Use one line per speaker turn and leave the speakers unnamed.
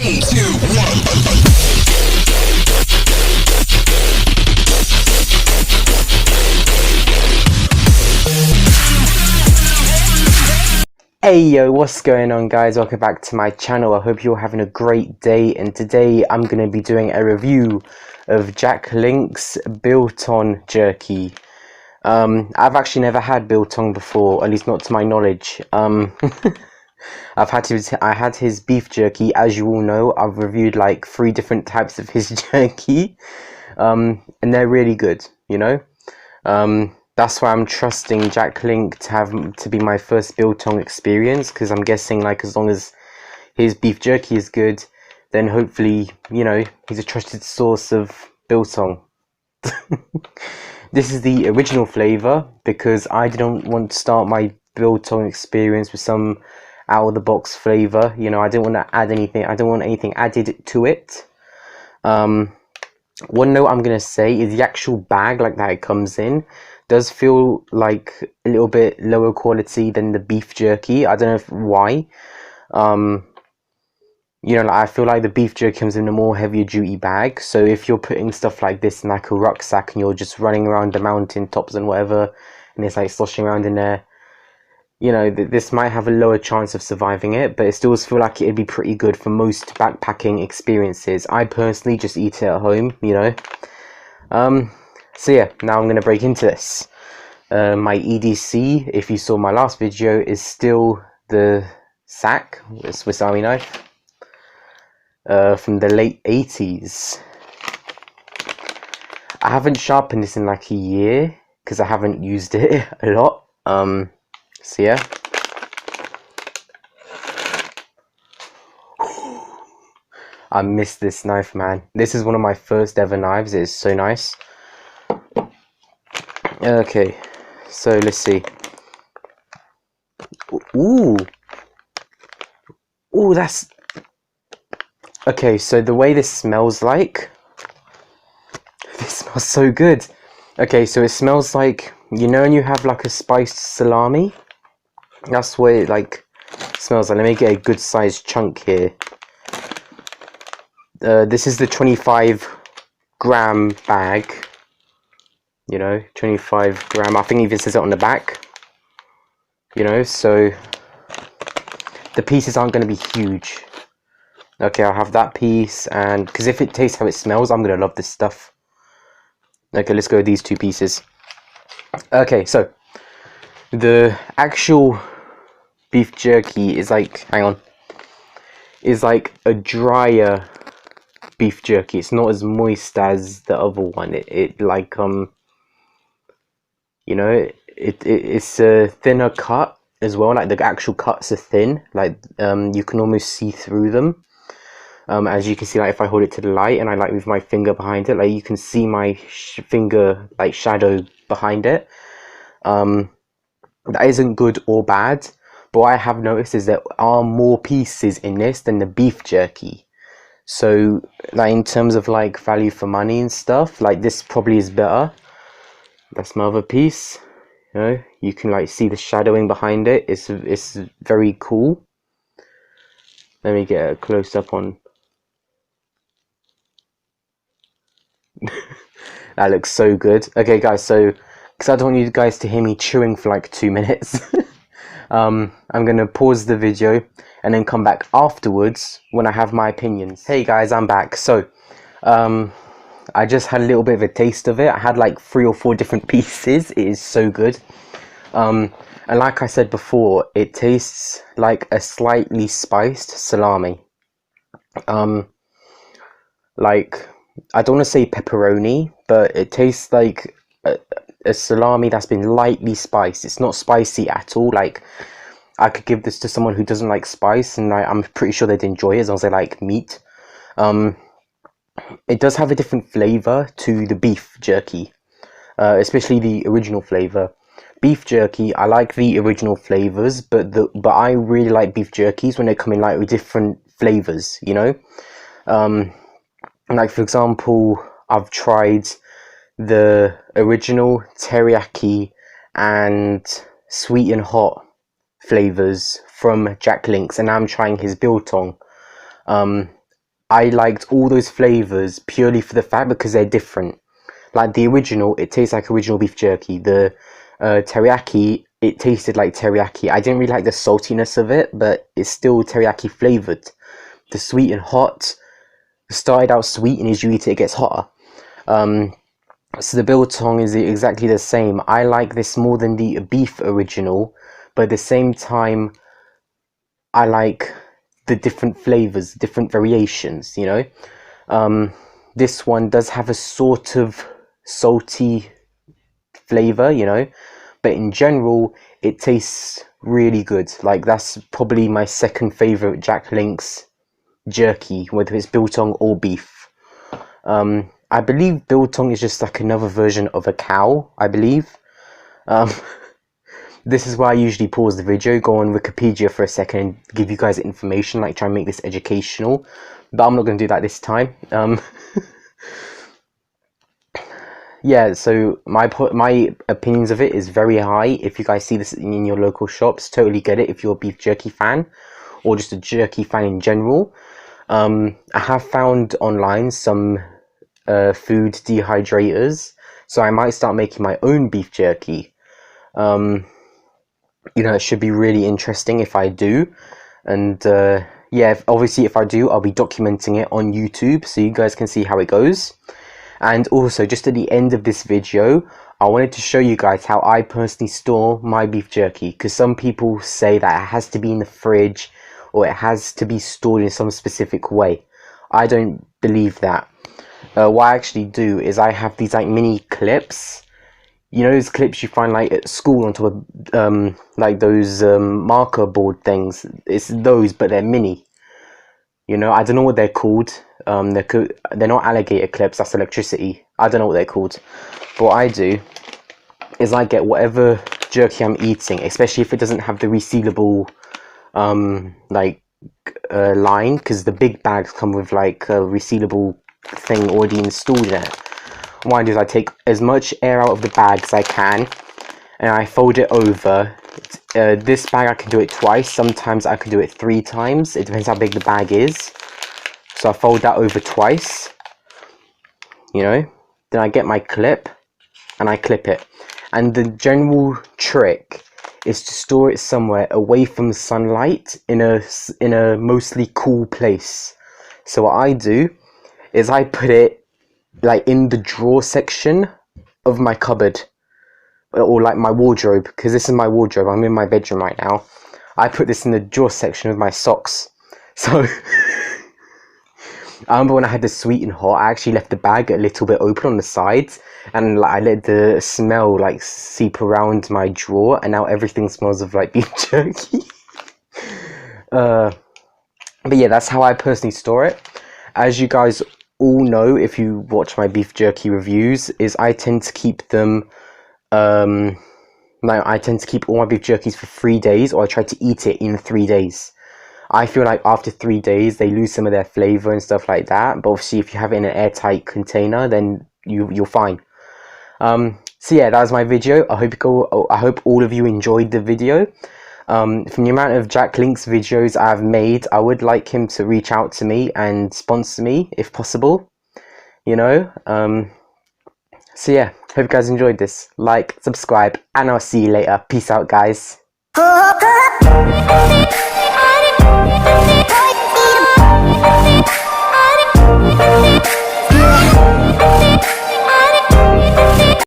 3, 2, 1.
Hey yo, what's going on guys? Welcome back to my channel. I hope you're having a great day, and today I'm going to be doing a review of Jack Link's biltong jerky. I've actually never had biltong before, at least not to my knowledge. I had his beef jerky. As you all know, I've reviewed like 3 different types of his jerky, and they're really good, you know. That's why I'm trusting Jack Link to be my first biltong experience, because I'm guessing like as long as his beef jerky is good, then hopefully, you know, he's a trusted source of biltong. This is the original flavour, because I didn't want to start my biltong experience with some out of the box flavour. You know, I didn't want to add anything. I don't want anything added to it. One note I'm gonna say is the actual bag, like that it comes in, does feel like a little bit lower quality than the beef jerky. I don't know why. You know, like, I feel like the beef jerky comes in a more heavier duty bag. So if you're putting stuff like this in like a rucksack and you're just running around the mountain tops and whatever, and it's like sloshing around in there, you know, this might have a lower chance of surviving it, but it still feel like it'd be pretty good for most backpacking experiences. I personally just eat it at home, you know. So yeah, now I'm going to break into this. My EDC, if you saw my last video, is still the SAK, the Swiss Army knife, from the late 80s. I haven't sharpened this in like a year, because I haven't used it a lot. So yeah. I miss this knife, man. This is one of my first ever knives. It is so nice. Okay, so let's see. Ooh, that's okay. So the way this smells like, this smells so good. Okay, so it smells like, you know, when you have like a spiced salami, that's what it like smells like. Let me get a good sized chunk here. This is the 25-gram bag. You know, 25-gram. I think it even says it on the back. You know, so the pieces aren't going to be huge. Okay, I'll have that piece, and because if it tastes how it smells, I'm going to love this stuff. Okay, let's go with these 2 pieces. Okay, so the actual beef jerky is like, hang on, is like a drier beef jerky. It's not as moist as the other one. It like you know, it's a thinner cut as well. Like the actual cuts are thin. Like you can almost see through them. As you can see, like if I hold it to the light and I like move my finger behind it, like you can see my finger like shadow behind it. That isn't good or bad, but what I have noticed is there are more pieces in this than the beef jerky. So like in terms of like value for money and stuff, like this probably is better. That's my other piece. You know, you can like see the shadowing behind it. It's very cool. Let me get a close up on. That looks so good. Okay guys, so because I don't want you guys to hear me chewing for like 2 minutes, I'm gonna pause the video and then come back afterwards when I have my opinions. Hey guys, I'm back. So I just had a little bit of a taste of it. I had like 3 or 4 different pieces. It is so good. And like I said before, it tastes like a slightly spiced salami. Like, I don't want to say pepperoni, but it tastes like a salami that's been lightly spiced. It's not spicy at all. Like, I could give this to someone who doesn't like spice, and I'm pretty sure they'd enjoy it as long as they like meat. It does have a different flavour to the beef jerky, especially the original flavour. Beef jerky, I like the original flavours, but I really like beef jerkies when they come in like with different flavours, you know. Like for example, I've tried the original teriyaki and sweet and hot flavours from Jack Link's, and now I'm trying his biltong. I liked all those flavours purely for the fact because they're different. Like the original, it tastes like original beef jerky. The teriyaki, it tasted like teriyaki. I didn't really like the saltiness of it, but it's still teriyaki flavoured. The sweet and hot started out sweet, and as you eat it, it gets hotter. So the biltong is exactly the same. I like this more than the beef original, but at the same time, I like the different flavors, different variations, you know. This one does have a sort of salty flavor, you know, but in general, it tastes really good. Like, that's probably my second favorite Jack Link's jerky, whether it's biltong or beef. I believe biltong is just like another version of a cow, I believe. This is why I usually pause the video, go on Wikipedia for a second and give you guys information, like try and make this educational, but I'm not going to do that this time. Yeah, so my opinions of it is very high. If you guys see this in your local shops, totally get it if you're a beef jerky fan, or just a jerky fan in general. I have found online some food dehydrators, so I might start making my own beef jerky. You know, it should be really interesting if I do, and yeah, obviously if I do, I'll be documenting it on YouTube so you guys can see how it goes. And also, just at the end of this video, I wanted to show you guys how I personally store my beef jerky, because some people say that it has to be in the fridge or it has to be stored in some specific way. I don't believe that. What I actually do is I have these like mini clips. You know those clips you find like at school on top of like those marker board things? It's those, but they're mini. You know, I don't know what they're called. They're not alligator clips, that's electricity. I don't know what they're called. But what I do is I get whatever jerky I'm eating, especially if it doesn't have the resealable line, because the big bags come with like a resealable thing already installed in it. What I do is I take as much air out of the bag as I can, and I fold it over. This bag I can do it twice, sometimes I can do it 3 times, it depends how big the bag is. So I fold that over twice, you know, then I get my clip and I clip it. And the general trick is to store it somewhere away from sunlight in a mostly cool place. So what I do is I put it like in the drawer section of my cupboard, or like my wardrobe, because this is my wardrobe. I'm in my bedroom right now. I put this in the drawer section of my socks. So I remember when I had the sweet and hot, I actually left the bag a little bit open on the sides, and like, I let the smell like seep around my drawer, and now everything smells of like beef jerky. But yeah, that's how I personally store it. As you guys all know, if you watch my beef jerky reviews, is I tend to keep them I tend to keep all my beef jerkies for 3 days, or I try to eat it in 3 days. I feel like after 3 days they lose some of their flavor and stuff like that, but obviously if you have it in an airtight container, then you're fine. So yeah, that was my video. I hope all of you enjoyed the video. From the amount of Jack Link's videos I've made, I would like him to reach out to me and sponsor me if possible, you know. So yeah, hope you guys enjoyed this. Like, subscribe, and I'll see you later. Peace out, guys.